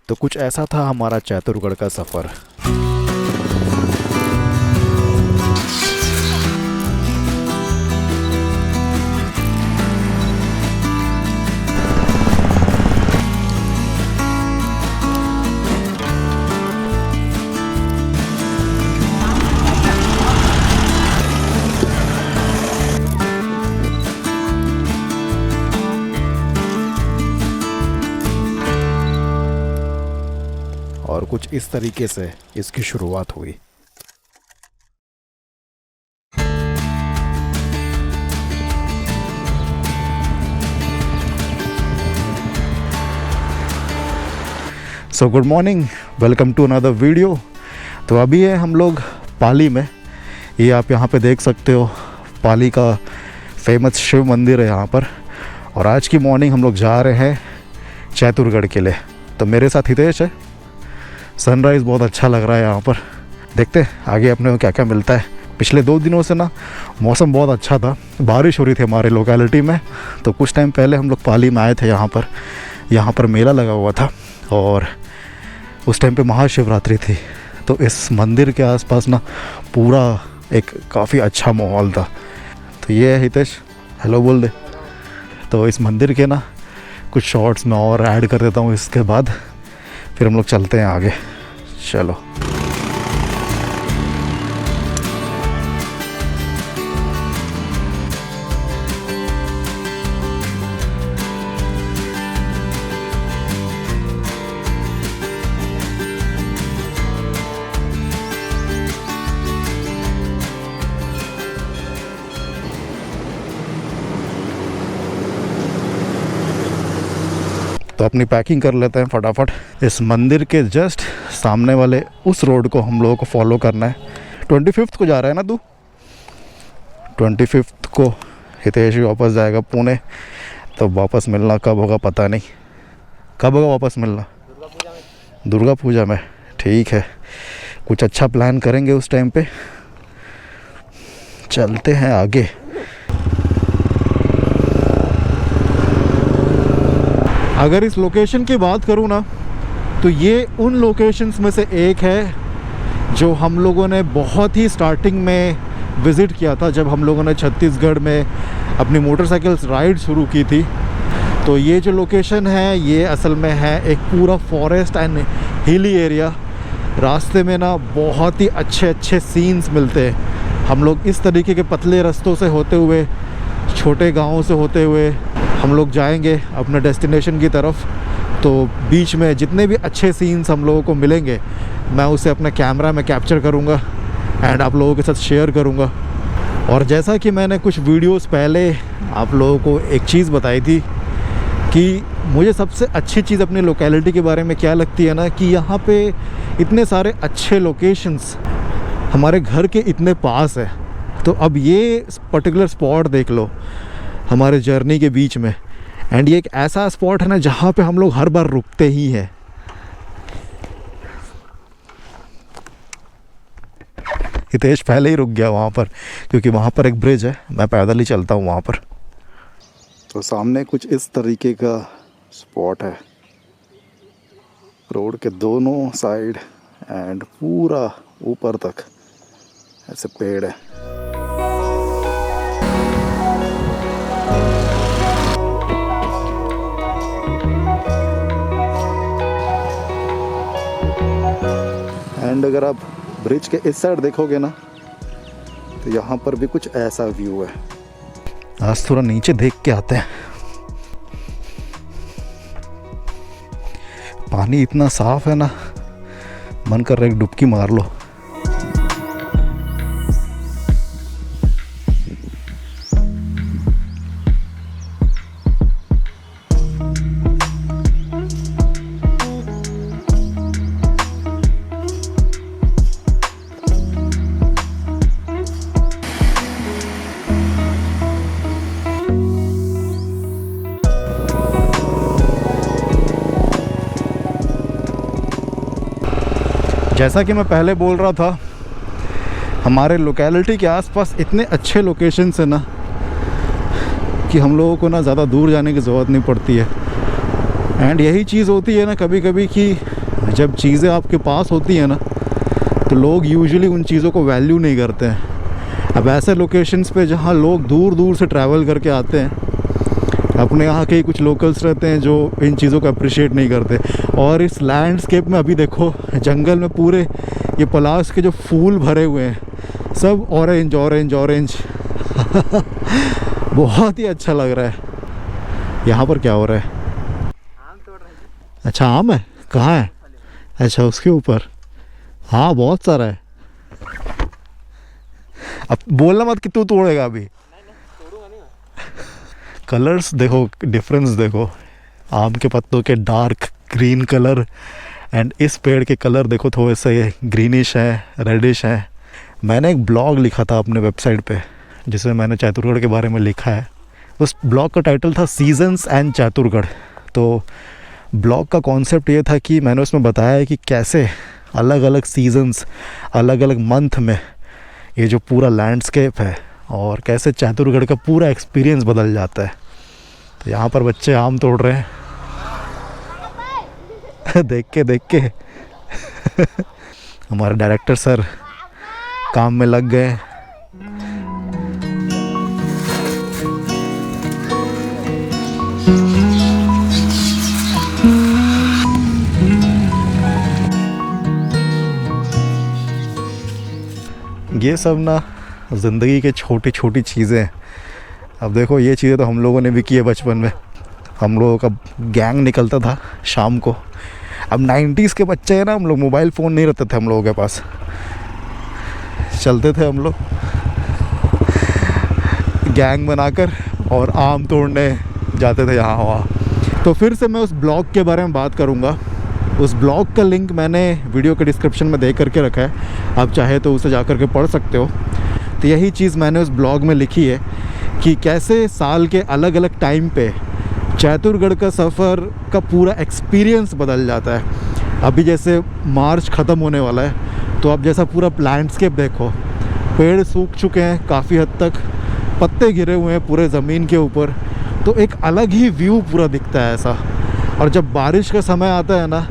तो कुछ ऐसा था हमारा चैतुरगढ़ का सफ़र। और कुछ इस तरीके से इसकी शुरुआत हुई। So good morning, welcome to another video. तो अभी है हम लोग पाली में। ये आप यहाँ पे देख सकते हो, पाली का फेमस शिव मंदिर है यहाँ पर। और आज की मॉर्निंग हम लोग जा रहे हैं चैतुरगढ़ के लिए। तो मेरे साथ हितेश है। सनराइज़ बहुत अच्छा लग रहा है यहाँ पर। देखते हैं आगे अपने को क्या क्या मिलता है। पिछले 2 दिनों से ना मौसम बहुत अच्छा था, बारिश हो रही थी हमारे लोकेलिटी में। तो कुछ टाइम पहले हम लोग पाली में आए थे। यहाँ पर मेला लगा हुआ था और उस टाइम पे महाशिवरात्रि थी। तो इस मंदिर के आसपास ना पूरा एक काफ़ी अच्छा माहौल था। तो ये है हितेश, हेलो बोल दे। तो इस मंदिर के ना कुछ शॉर्ट्स मैं और ऐड कर देता हूँ, इसके बाद फिर हम लोग चलते हैं आगे। चलो। तो अपनी पैकिंग कर लेते हैं फटाफट। इस मंदिर के जस्ट सामने वाले उस रोड को हम लोगों को फॉलो करना है। 25 को जा रहा है ना तू? 25 को हितेश वापस जाएगा पुणे। तो वापस मिलना कब होगा पता नहीं। कब होगा वापस मिलना? दुर्गा पूजा में। ठीक है, कुछ अच्छा प्लान करेंगे उस टाइम पे। चलते हैं आगे। अगर इस लोकेशन की बात करूँ ना, तो ये उन लोकेशंस में से एक है जो हम लोगों ने बहुत ही स्टार्टिंग में विज़िट किया था, जब हम लोगों ने छत्तीसगढ़ में अपनी मोटरसाइकिल राइड शुरू की थी। तो ये जो लोकेशन है ये असल में है एक पूरा फॉरेस्ट एंड हिली एरिया। रास्ते में ना बहुत ही अच्छे अच्छे सीन्स मिलते हैं। हम लोग इस तरीके के पतले रास्तों से होते हुए, छोटे गाँवों से होते हुए हम लोग जाएंगे अपने डेस्टिनेशन की तरफ। तो बीच में जितने भी अच्छे सीन्स हम लोगों को मिलेंगे, मैं उसे अपने कैमरा में कैप्चर करूँगा एंड आप लोगों के साथ शेयर करूँगा। और जैसा कि मैंने कुछ वीडियोस पहले आप लोगों को एक चीज़ बताई थी कि मुझे सबसे अच्छी चीज़ अपनी लोकेलिटी के बारे में क्या लगती है ना, कि यहाँ पे इतने सारे अच्छे लोकेशंस हमारे घर के इतने पास है। तो अब ये पर्टिकुलर स्पॉट देख लो हमारे जर्नी के बीच में, एंड ये एक ऐसा स्पॉट है ना जहाँ पे हम लोग हर बार रुकते ही हैं। हितेश पहले ही रुक गया वहाँ पर, क्योंकि वहाँ पर एक ब्रिज है। मैं पैदल ही चलता हूँ वहाँ पर। तो सामने कुछ इस तरीके का स्पॉट है, रोड के दोनों साइड एंड पूरा ऊपर तक ऐसे पेड़ है। एंड अगर आप ब्रिज के इस साइड देखोगे ना, तो यहाँ पर भी कुछ ऐसा व्यू है। आज थोड़ा नीचे देख के आते हैं। पानी इतना साफ है ना, मन कर रहा है एक डुबकी मार लो। जैसा कि मैं पहले बोल रहा था, हमारे लोकेलिटी के आसपास इतने अच्छे लोकेशंस हैं ना कि हम लोगों को ना ज़्यादा दूर जाने की ज़रूरत नहीं पड़ती है। एंड यही चीज़ होती है ना कभी कभी कि जब चीज़ें आपके पास होती हैं ना तो लोग यूजुअली उन चीज़ों को वैल्यू नहीं करते हैं। अब ऐसे लोकेशंस पे जहाँ लोग दूर दूर से ट्रैवल करके आते हैं, अपने यहाँ के ही कुछ लोकल्स रहते हैं जो इन चीज़ों को अप्रिशिएट नहीं करते। और इस लैंडस्केप में अभी देखो, जंगल में पूरे ये पलाश के जो फूल भरे हुए हैं, सब ऑरेंज ऑरेंज ऑरेंज बहुत ही अच्छा लग रहा है। यहाँ पर क्या हो रहा है? आम तोड़ रहे हैं। अच्छा, आम है? कहाँ है? अच्छा, उसके ऊपर। हाँ, बहुत सारा है। अब बोलना मत कि तू तोड़ेगा अभी। तोड़ूंगा नहीं। कलर्स देखो, डिफरेंस देखो, आम के पत्तों के डार्क ग्रीन कलर एंड इस पेड़ के कलर देखो, थोड़े से ग्रीनिश है, रेडिश है। मैंने एक ब्लॉग लिखा था अपने वेबसाइट पे जिसमें मैंने चैतुरगढ़ के बारे में लिखा है। उस ब्लॉग का टाइटल था सीजन्स एंड चैतुरगढ़। तो ब्लॉग का कॉन्सेप्ट ये था कि मैंने उसमें बताया है कि कैसे अलग अलग सीजन्स, अलग अलग मंथ में ये जो पूरा लैंडस्केप है और कैसे चैतुरगढ़ का पूरा एक्सपीरियंस बदल जाता है। तो यहाँ पर बच्चे आम तोड़ रहे हैं देख के हमारे डायरेक्टर सर काम में लग गए। ये सब ना ज़िंदगी के छोटी छोटी चीज़ें। अब देखो, ये चीज़ें तो हम लोगों ने भी की है बचपन में। हम लोगों का गैंग निकलता था शाम को। अब 90s के बच्चे हैं ना हम लोग, मोबाइल फ़ोन नहीं रहते थे हम लोगों के पास। चलते थे हम लोग गैंग बनाकर और आम तोड़ने जाते थे यहाँ वहाँ। तो फिर से मैं उस ब्लॉग के बारे में बात करूँगा। उस ब्लॉग का लिंक मैंने वीडियो के डिस्क्रिप्शन में दे करके रखा है, आप चाहे तो उसे जा कर के पढ़ सकते हो। तो यही चीज़ मैंने उस ब्लॉग में लिखी है कि कैसे साल के अलग अलग टाइम पे चैतुरगढ़ का सफ़र का पूरा एक्सपीरियंस बदल जाता है। अभी जैसे मार्च ख़त्म होने वाला है, तो अब जैसा पूरा लैंडस्केप देखो, पेड़ सूख चुके हैं काफ़ी हद तक, पत्ते गिरे हुए हैं पूरे ज़मीन के ऊपर, तो एक अलग ही व्यू पूरा दिखता है ऐसा। और जब बारिश का समय आता है ना,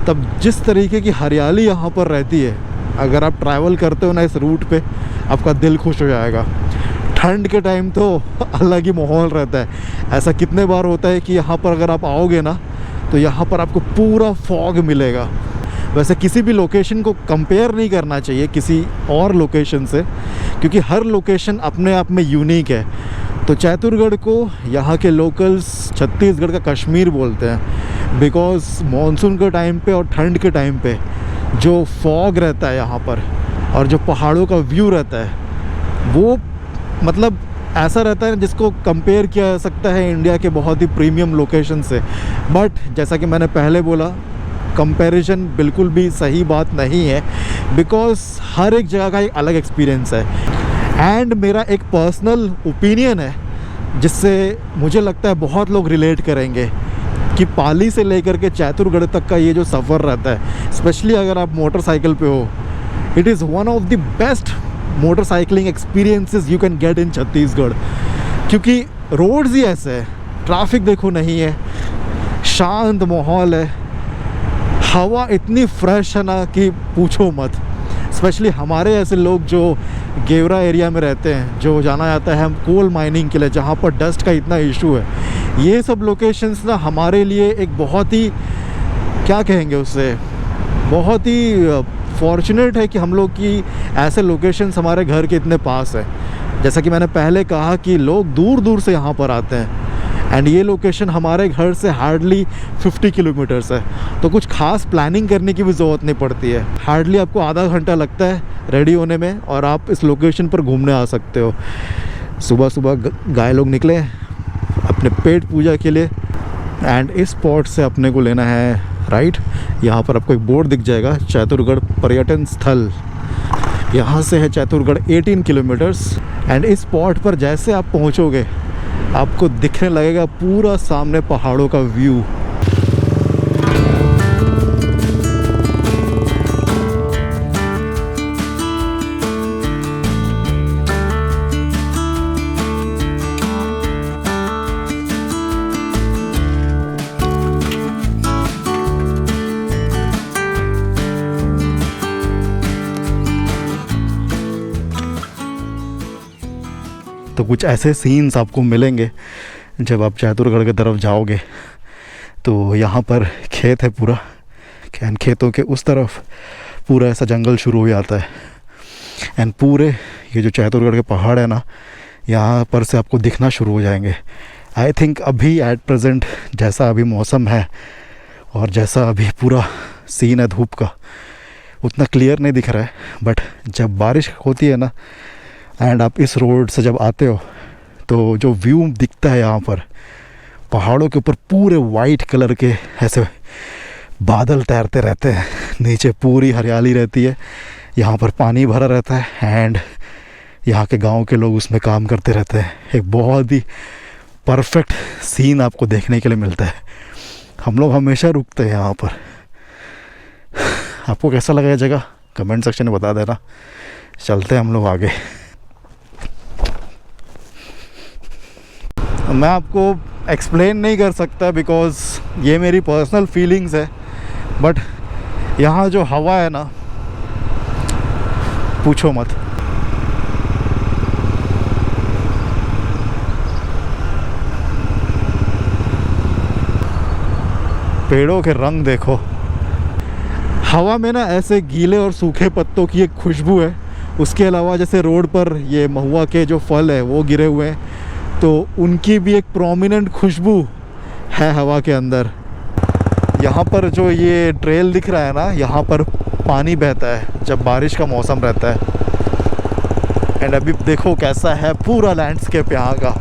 तब जिस तरीके की हरियाली यहाँ पर रहती है, अगर आप ट्रैवल करते हो ना इस रूट पे, आपका दिल खुश हो जाएगा। ठंड के टाइम तो अलग ही माहौल रहता है। ऐसा कितने बार होता है कि यहाँ पर अगर आप आओगे ना, तो यहाँ पर आपको पूरा फॉग मिलेगा। वैसे किसी भी लोकेशन को कंपेयर नहीं करना चाहिए किसी और लोकेशन से, क्योंकि हर लोकेशन अपने आप में यूनिक है। तो चैतुरगढ़ को यहाँ के लोकल्स छत्तीसगढ़ का कश्मीर बोलते हैं, बिकॉज़ मानसून के टाइम पे और ठंड के टाइम पे जो फॉग रहता है यहाँ पर और जो पहाड़ों का व्यू रहता है, वो मतलब ऐसा रहता है जिसको कंपेयर किया जा सकता है इंडिया के बहुत ही प्रीमियम लोकेशन से। बट जैसा कि मैंने पहले बोला, कंपैरिजन बिल्कुल भी सही बात नहीं है, बिकॉज़ हर एक जगह का एक अलग एक्सपीरियंस है। एंड मेरा एक पर्सनल ओपिनियन है जिससे मुझे लगता है बहुत लोग रिलेट करेंगे कि पाली से लेकर के चैतुरगढ़ तक का ये जो सफ़र रहता है, स्पेशली अगर आप मोटरसाइकिल पे हो, it is one of the best motorcycling experiences you can get in Chhattisgarh. क्योंकि रोड्स ही ऐसे है, ट्रैफिक देखो नहीं है, शांत माहौल है, हवा इतनी फ्रेश है ना कि पूछो मत। स्पेशली हमारे ऐसे लोग जो गेवरा एरिया में रहते हैं, जो जाना जाता है हम कोल माइनिंग के लिए, जहाँ पर डस्ट का इतना इशू है, ये सब लोकेशंस ना हमारे लिए एक बहुत ही, क्या कहेंगे उससे, बहुत ही फॉर्चुनेट है कि हम लोग की ऐसे लोकेशंस हमारे घर के इतने पास है। जैसा कि मैंने पहले कहा कि लोग दूर दूर से यहाँ पर आते हैं, एंड ये लोकेशन हमारे घर से हार्डली 50 किलोमीटर्स है, तो कुछ खास प्लानिंग करने की भी ज़रूरत नहीं पड़ती है। हार्डली आपको आधा घंटा लगता है रेडी होने में और आप इस लोकेशन पर घूमने आ सकते हो। सुबह सुबह गाय लोग निकले अपने पेट पूजा के लिए, एंड इस स्पॉट से अपने को लेना है राइट। यहाँ पर आपको एक बोर्ड दिख जाएगा, चैतुरगढ़ पर्यटन स्थल। यहाँ से है चैतुरगढ़ 18 किलोमीटर्स, एंड इस स्पॉट पर जैसे आप पहुँचोगे आपको दिखने लगेगा पूरा सामने पहाड़ों का व्यू। कुछ ऐसे सीन्स आपको मिलेंगे जब आप चैतुरगढ़ की तरफ जाओगे। तो यहाँ पर खेत है पूरा, एंड खेतों के उस तरफ पूरा ऐसा जंगल शुरू हो जाता है। एंड पूरे ये जो चैतुरगढ़ के पहाड़ है ना, यहाँ पर से आपको दिखना शुरू हो जाएंगे। आई थिंक अभी एट प्रेजेंट जैसा अभी मौसम है और जैसा अभी पूरा सीन है धूप का, उतना क्लियर नहीं दिख रहा है, बट जब बारिश होती है ना एंड आप इस रोड से जब आते हो तो जो व्यू दिखता है यहाँ पर पहाड़ों के ऊपर, पूरे वाइट कलर के ऐसे बादल तैरते रहते हैं, नीचे पूरी हरियाली रहती है, यहाँ पर पानी भरा रहता है एंड यहाँ के गांव के लोग उसमें काम करते रहते हैं। एक बहुत ही परफेक्ट सीन आपको देखने के लिए मिलता है। हम लोग हमेशा रुकते हैं यहाँ पर। आपको कैसा लगा ये जगह कमेंट सेक्शन में बता देना। चलते हैं हम लोग आगे। मैं आपको एक्सप्लेन नहीं कर सकता बिकॉज़ ये मेरी पर्सनल फीलिंग्स है, बट यहाँ जो हवा है ना, पूछो मत। पेड़ों के रंग देखो, हवा में ना ऐसे गीले और सूखे पत्तों की एक खुशबू है। उसके अलावा जैसे रोड पर ये महुआ के जो फल है वो गिरे हुए हैं, तो उनकी भी एक प्रोमिनेंट खुशबू है हवा के अंदर। यहाँ पर जो ये ट्रेल दिख रहा है ना, यहाँ पर पानी बहता है जब बारिश का मौसम रहता है। एंड अभी देखो कैसा है पूरा लैंडस्केप यहाँ का।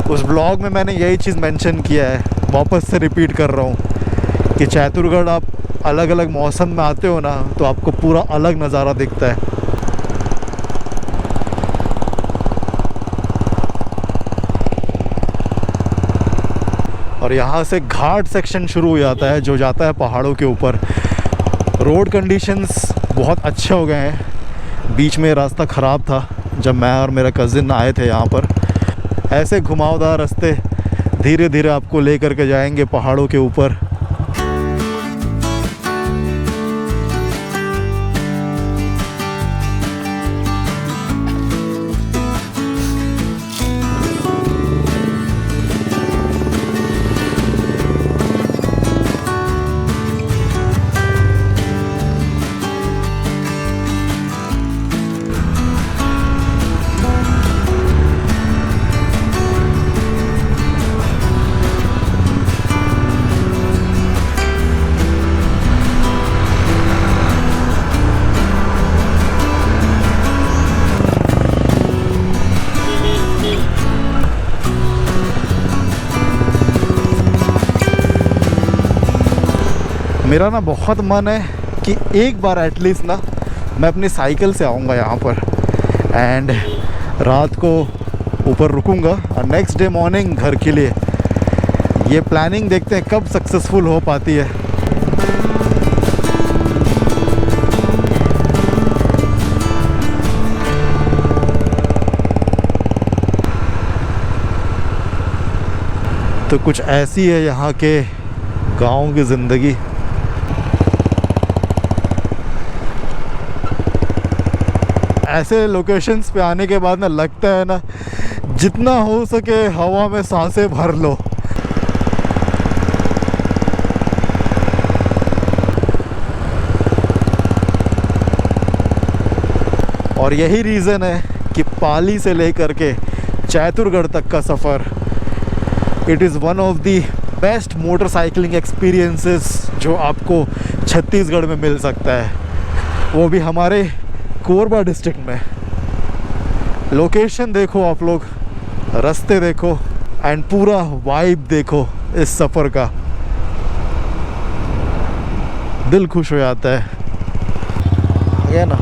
उस ब्लॉग में मैंने यही चीज़ मेंशन किया है, वापस से रिपीट कर रहा हूँ कि चैतुरगढ़ आप अलग अलग मौसम में आते हो ना तो आपको पूरा अलग नज़ारा दिखता है। और यहाँ से घाट सेक्शन शुरू हो जाता है जो जाता है पहाड़ों के ऊपर। रोड कंडीशंस बहुत अच्छे हो गए हैं। बीच में रास्ता ख़राब था जब मैं और मेरा कज़िन आए थे यहाँ पर। ऐसे घुमावदार रास्ते धीरे धीरे आपको ले करके जाएंगे पहाड़ों के ऊपर। मेरा ना बहुत मन है कि एक बार एटलीस्ट ना मैं अपनी साइकिल से आऊँगा यहाँ पर एंड रात को ऊपर रुकूँगा और नेक्स्ट डे मॉर्निंग घर के लिए। ये प्लानिंग देखते हैं कब सक्सेसफुल हो पाती है। तो कुछ ऐसी है यहाँ के गाँव की ज़िंदगी। ऐसे लोकेशंस पे आने के बाद ना लगता है ना जितना हो सके हवा में सांसें भर लो। और यही रीज़न है कि पाली से लेकर के चैतुरगढ़ तक का सफ़र, it is one of the best motorcycling experiences जो आपको छत्तीसगढ़ में मिल सकता है, वो भी हमारे कोरबा डिस्ट्रिक्ट में। लोकेशन देखो आप लोग, रास्ते देखो एंड पूरा वाइब देखो इस सफ़र का, दिल खुश हो जाता है। आ गया ना।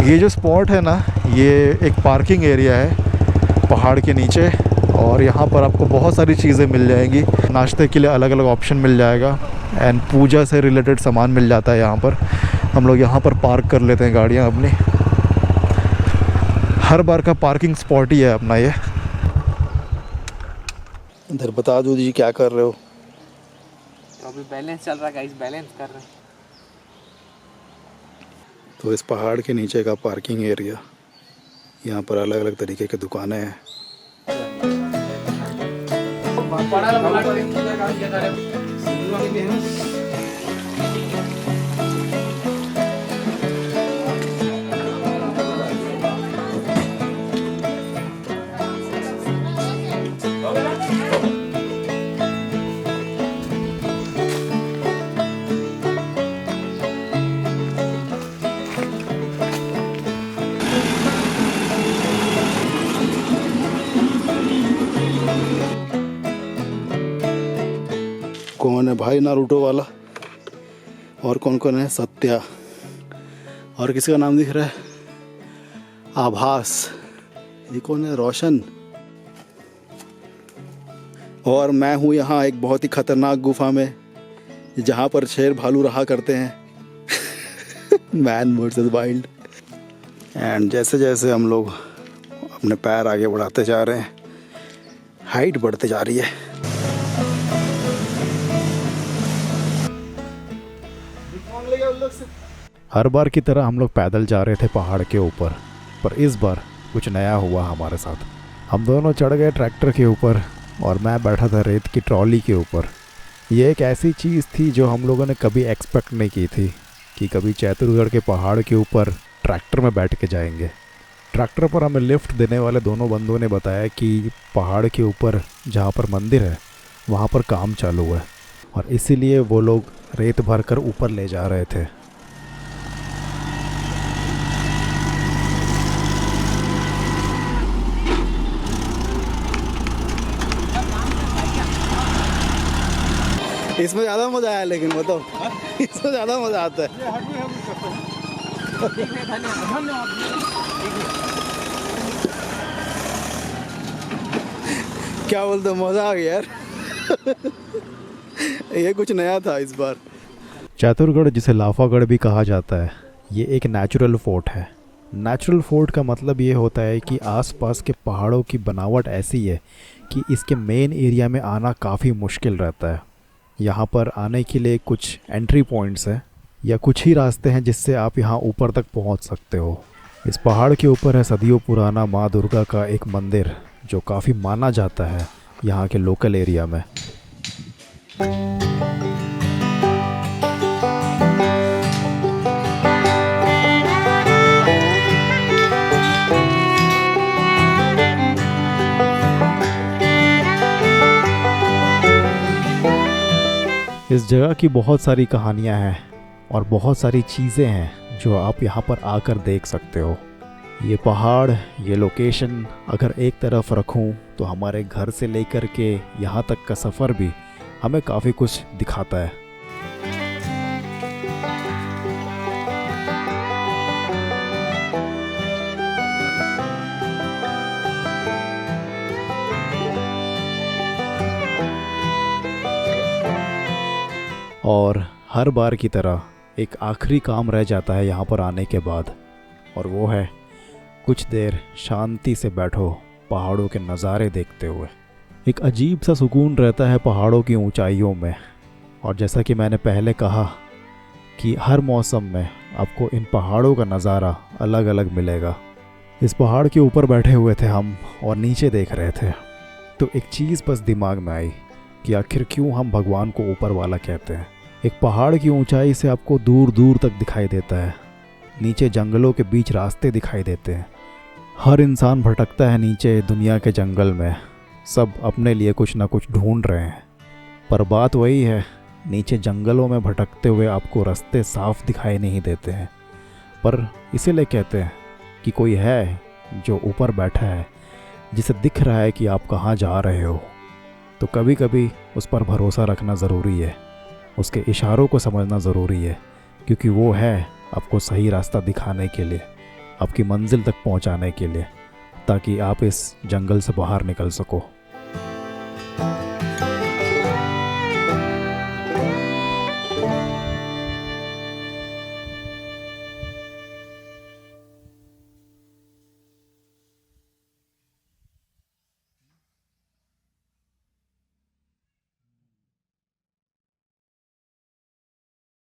ये जो स्पॉट है ना, ये एक पार्किंग एरिया है पहाड़ के नीचे, और यहाँ पर आपको बहुत सारी चीज़ें मिल जाएंगी। नाश्ते के लिए अलग अलग ऑप्शन मिल जाएगा एंड पूजा से रिलेटेड सामान मिल जाता है यहाँ पर। हम लोग यहाँ पर पार्क कर लेते हैं गाड़ियाँ अपनी। हर बार का पार्किंग स्पॉट ही है अपना ये। इधर बता दो जी क्या कर रहे हो? तो अभी बैलेंस चल रहा है गाइस, बैलेंस कर रहे हैं। तो इस पहाड़ के नीचे का पार्किंग एरिया यहाँ पर अलग अलग तरीके की दुकानें हैं। कौन है भाई नारुतो वाला, और कौन कौन है? सत्या, और किसी का नाम दिख रहा है? आभास। ये कौन है? रोशन। और मैं हूँ यहाँ एक बहुत ही खतरनाक गुफा में, जहाँ पर शेर भालू रहा करते हैं। Man versus wild. एंड जैसे जैसे हम लोग अपने पैर आगे बढ़ाते जा रहे हैं, हाइट बढ़ते जा रही है। हर बार की तरह हम लोग पैदल जा रहे थे पहाड़ के ऊपर, पर इस बार कुछ नया हुआ हमारे साथ। हम दोनों चढ़ गए ट्रैक्टर के ऊपर और मैं बैठा था रेत की ट्रॉली के ऊपर। ये एक ऐसी चीज़ थी जो हम लोगों ने कभी एक्सपेक्ट नहीं की थी कि कभी चैतुरगढ़ के पहाड़ के ऊपर ट्रैक्टर में बैठ के जाएंगे। ट्रैक्टर पर हमें लिफ्ट देने वाले दोनों बंदों ने बताया कि पहाड़ के ऊपर जहाँ पर मंदिर है वहाँ पर काम चालू है, और इसीलिए वो लोग रेत भर कर ऊपर ले जा रहे थे। इसमें ज़्यादा मज़ा आया, लेकिन बताओ, इसमें ज़्यादा मज़ा आता है। क्या बोलते हो, मज़ा आ गया यार। ये कुछ नया था इस बार। चैतुरगढ़, जिसे लाफागढ़ भी कहा जाता है, ये एक नेचुरल फोर्ट है। नेचुरल फोर्ट का मतलब ये होता है कि आसपास के पहाड़ों की बनावट ऐसी है कि इसके मेन एरिया में आना काफ़ी मुश्किल रहता है। यहाँ पर आने के लिए कुछ एंट्री पॉइंट्स हैं या कुछ ही रास्ते हैं जिससे आप यहाँ ऊपर तक पहुँच सकते हो। इस पहाड़ के ऊपर है सदियों पुराना माँ दुर्गा का एक मंदिर, जो काफ़ी माना जाता है यहाँ के लोकल एरिया में। इस जगह की बहुत सारी कहानियाँ हैं और बहुत सारी चीज़ें हैं जो आप यहाँ पर आकर देख सकते हो। ये पहाड़, ये लोकेशन अगर एक तरफ रखूँ तो हमारे घर से लेकर के यहाँ तक का सफ़र भी हमें काफ़ी कुछ दिखाता है। और हर बार की तरह एक आखिरी काम रह जाता है यहाँ पर आने के बाद, और वो है कुछ देर शांति से बैठो पहाड़ों के नज़ारे देखते हुए। एक अजीब सा सुकून रहता है पहाड़ों की ऊंचाइयों में, और जैसा कि मैंने पहले कहा कि हर मौसम में आपको इन पहाड़ों का नज़ारा अलग अलग मिलेगा। इस पहाड़ के ऊपर बैठे हुए थे हम और नीचे देख रहे थे, तो एक चीज़ बस दिमाग में आई कि आखिर क्यों हम भगवान को ऊपर वाला कहते हैं। एक पहाड़ की ऊंचाई से आपको दूर दूर तक दिखाई देता है, नीचे जंगलों के बीच रास्ते दिखाई देते हैं। हर इंसान भटकता है नीचे दुनिया के जंगल में, सब अपने लिए कुछ ना कुछ ढूंढ रहे हैं, पर बात वही है, नीचे जंगलों में भटकते हुए आपको रास्ते साफ दिखाई नहीं देते हैं। पर इसीलिए कहते हैं कि कोई है जो ऊपर बैठा है, जिसे दिख रहा है कि आप कहाँ जा रहे हो। तो कभी कभी उस पर भरोसा रखना ज़रूरी है, उसके इशारों को समझना ज़रूरी है, क्योंकि वो है आपको सही रास्ता दिखाने के लिए, आपकी मंजिल तक पहुंचाने के लिए, ताकि आप इस जंगल से बाहर निकल सको।